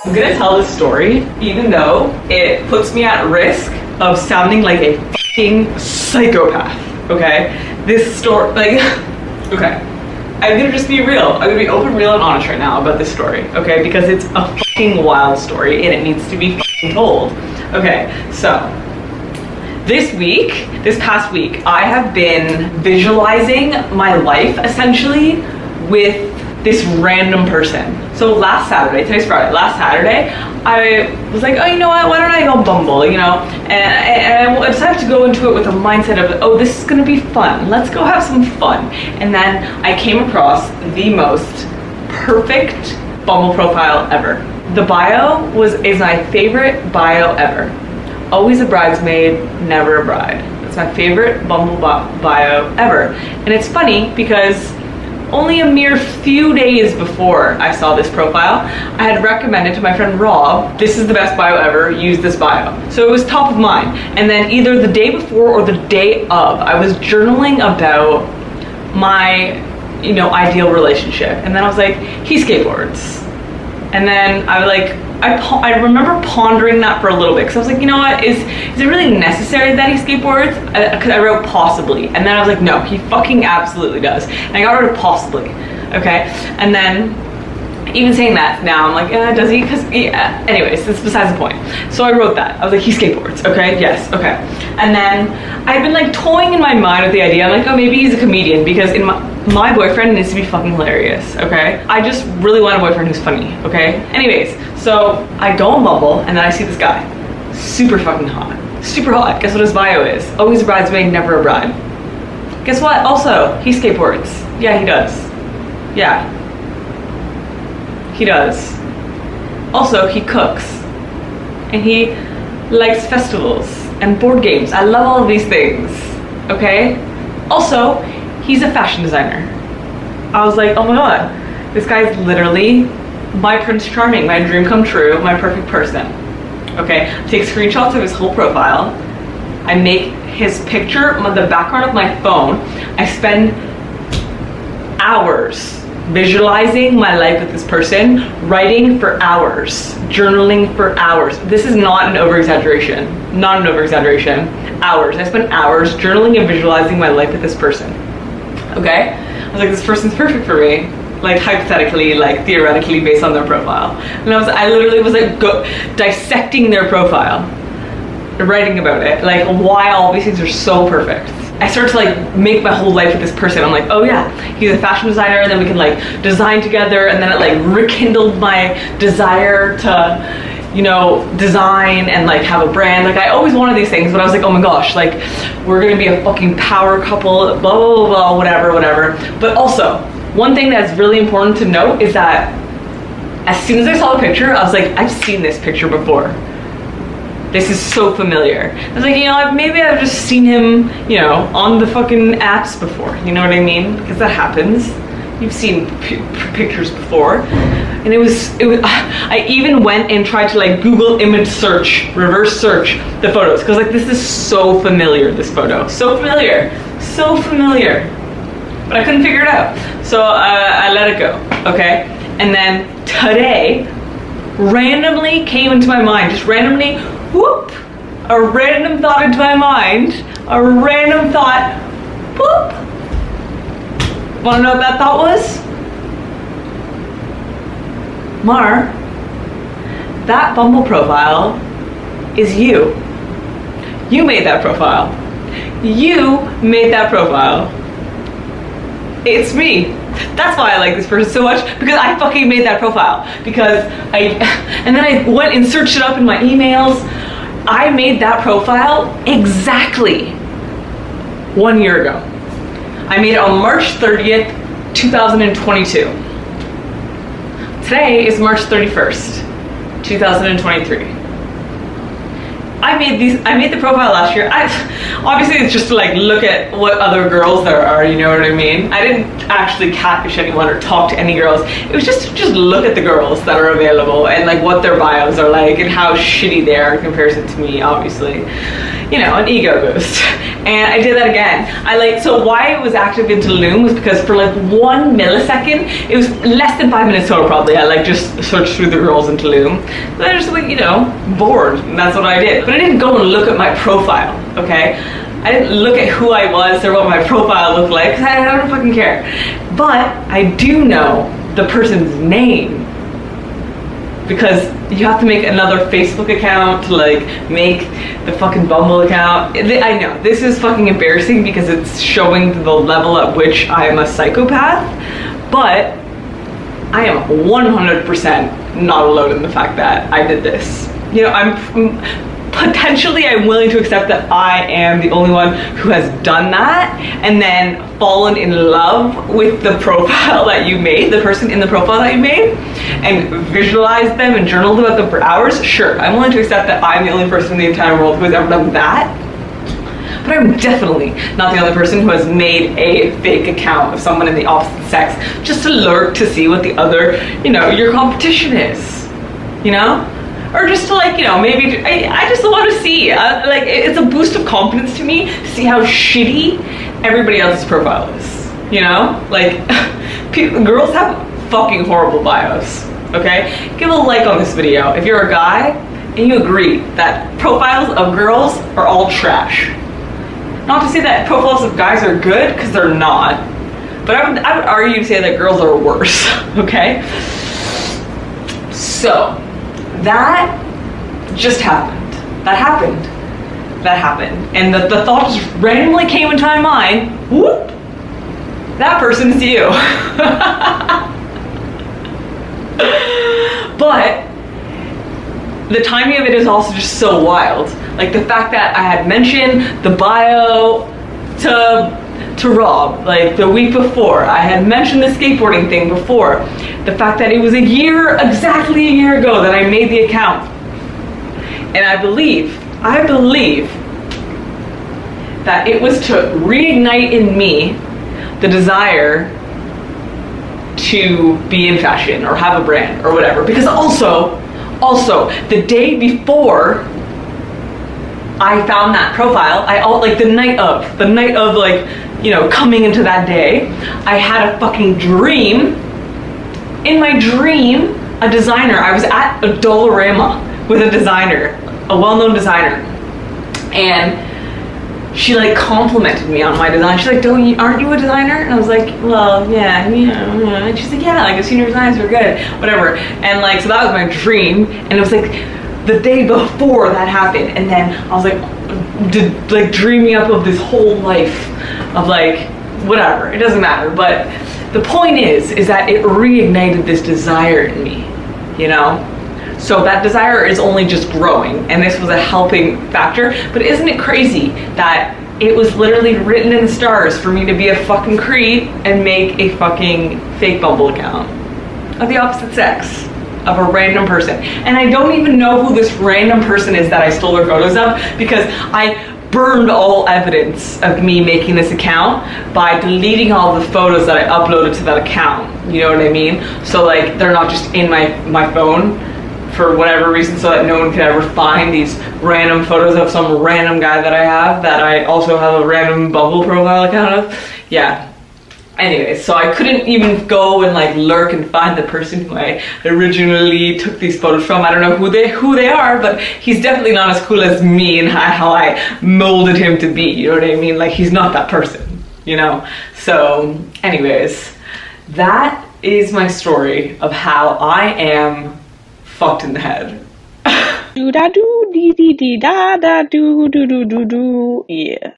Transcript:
I'm gonna tell this story, even though it puts me at risk of sounding like a fucking psychopath, okay? This story, like, okay. I'm gonna just be real. I'm gonna be open, real, and honest right now about this story, okay? Because it's a fucking wild story and it needs to be fucking told. Okay, so this past week, I have been visualizing my life essentially with this random person. So last Saturday, today's Friday, last Saturday, I was like, oh, you know what, why don't I go Bumble, you know? And I decided to go into it with a mindset of, oh, this is gonna be fun. Let's go have some fun. And then I came across the most perfect Bumble profile ever. The bio is my favorite bio ever. Always a bridesmaid, never a bride. It's my favorite Bumble bio ever. And it's funny because only a mere few days before I saw this profile, I had recommended to my friend Rob, this is the best bio ever, use this bio. So it was top of mind. And then either the day before or the day of, I was journaling about my, you know, ideal relationship. And then I was like, he skateboards. And then I remember pondering that for a little bit because I was like, you know what, is it really necessary that he skateboards? Because I wrote possibly, and then I was like, no, he fucking absolutely does. And I got rid of possibly, okay? And then even saying that now, I'm like, does he? Because yeah. Anyways, that's besides the point. So I wrote that. I was like, he skateboards, okay? Yes, okay. And then I've been like toying in my mind with the idea. I'm like, oh, maybe he's a comedian because in my boyfriend needs to be fucking hilarious, okay? I just really want a boyfriend who's funny, okay? Anyways, so I go on Bumble and then I see this guy. Super fucking hot. Super hot. Guess what his bio is? Always a bridesmaid, never a bride. Guess what? Also, he skateboards. Yeah, he does. Yeah. He does. Also, he cooks. And he likes festivals and board games. I love all of these things, okay? Also, he's a fashion designer. I was like, oh my god, this guy's literally my Prince Charming, my dream come true, my perfect person. Okay, I take screenshots of his whole profile. I make his picture on the background of my phone. I spend hours visualizing my life with this person, writing for hours, journaling for hours. This is not an over-exaggeration. Not an over-exaggeration. Hours. I spent hours journaling and visualizing my life with this person. Okay? I was like, this person's perfect for me. Like hypothetically, like theoretically based on their profile. And I literally was like dissecting their profile, writing about it, like why all these things are so perfect. I started to like make my whole life with this person. I'm like, oh yeah, he's a fashion designer, and then we can like design together, and then it like rekindled my desire to, you know, design and like have a brand. Like I always wanted these things, but I was like, oh my gosh, like we're gonna be a fucking power couple, blah, blah, blah, blah, whatever. But also, one thing that's really important to note is that as soon as I saw the picture, I was like, I've seen this picture before. This is so familiar. I was like, you know, maybe I've just seen him, you know, on the fucking apps before. You know what I mean? Because that happens. You've seen pictures before. And it was, I even went and tried to like Google image search, reverse search the photos. Because like this is so familiar, this photo. So familiar. But I couldn't figure it out. So I let it go, okay? And then today, randomly came into my mind, just randomly, whoop, a random thought into my mind, a random thought, whoop. Wanna know what that thought was? Mar, that Bumble profile is you. You made that profile. You made that profile. It's me. That's why I like this person so much, because I fucking made that profile. And then I went and searched it up in my emails. I made that profile exactly 1 year ago. I made it on March 30th, 2022. Today is March 31st, 2023. I made the profile last year. Obviously it's just to like look at what other girls there are, you know what I mean? I didn't actually catfish anyone or talk to any girls. It was just to just look at the girls that are available and like what their bios are like and how shitty they are in comparison to me, obviously. You know, an ego boost. And I did that again. So why it was active into Loom was because for like 1 millisecond, it was less than 5 minutes total probably, I like just searched through the girls into Loom. But I was just like, you know, bored, and that's what I did. But I didn't go and look at my profile, okay? I didn't look at who I was or what my profile looked like, because I don't fucking care. But I do know the person's name, because you have to make another Facebook account to like make the fucking Bumble account. I know, this is fucking embarrassing because it's showing the level at which I am a psychopath, but I am 100% not alone in the fact that I did this. You know, I'm willing to accept that I am the only one who has done that and then fallen in love with the profile that you made, the person in the profile that you made, and visualized them and journaled about them for hours. Sure, I'm willing to accept that I'm the only person in the entire world who has ever done that. But I'm definitely not the only person who has made a fake account of someone in the opposite sex just to lurk to see what the other, you know, your competition is, you know? Or just to like, you know, maybe, I just want to see, like, it's a boost of confidence to me to see how shitty everybody else's profile is, you know? Like, girls have fucking horrible bios, okay? Give a like on this video if you're a guy and you agree that profiles of girls are all trash. Not to say that profiles of guys are good, because they're not, but I would argue to say that girls are worse, okay? So, that just happened. That happened. And the thought just randomly came into my mind, whoop, that person's you. But the timing of it is also just so wild. Like the fact that I had mentioned the bio to Rob, like the week before. I had mentioned the skateboarding thing before. The fact that it was exactly a year ago that I made the account. And I believe that it was to reignite in me the desire to be in fashion or have a brand or whatever. Because also the day before I found that profile, like the night of like, you know, coming into that day, I had a fucking dream. In my dream, a designer, I was at a Dollarama with a designer, a well-known designer, and she like complimented me on my design. She's like, aren't you a designer? And I was like, well, yeah. And she's like, yeah, like I've seen your designs are good, whatever. And like, so that was my dream, and it was like the day before that happened, and then I was like dreaming up of this whole life of like, whatever, it doesn't matter. But the point is that it reignited this desire in me, you know? So that desire is only just growing, and this was a helping factor. But isn't it crazy that it was literally written in the stars for me to be a fucking creep and make a fucking fake Bumble account of the opposite sex, of a random person? And I don't even know who this random person is that I stole their photos of, because I burned all evidence of me making this account by deleting all the photos that I uploaded to that account, you know what I mean? So like, they're not just in my phone for whatever reason, so that no one can ever find these random photos of some random guy that I have, that I also have a random Bumble profile account of. Yeah. Anyways, so I couldn't even go and like lurk and find the person who I originally took these photos from. I don't know who they are, but he's definitely not as cool as me and how I molded him to be, you know what I mean? Like, he's not that person, you know? So anyways, that is my story of how I am fucked in the head. Do da do dee dee dee da da do do do do do. Yeah.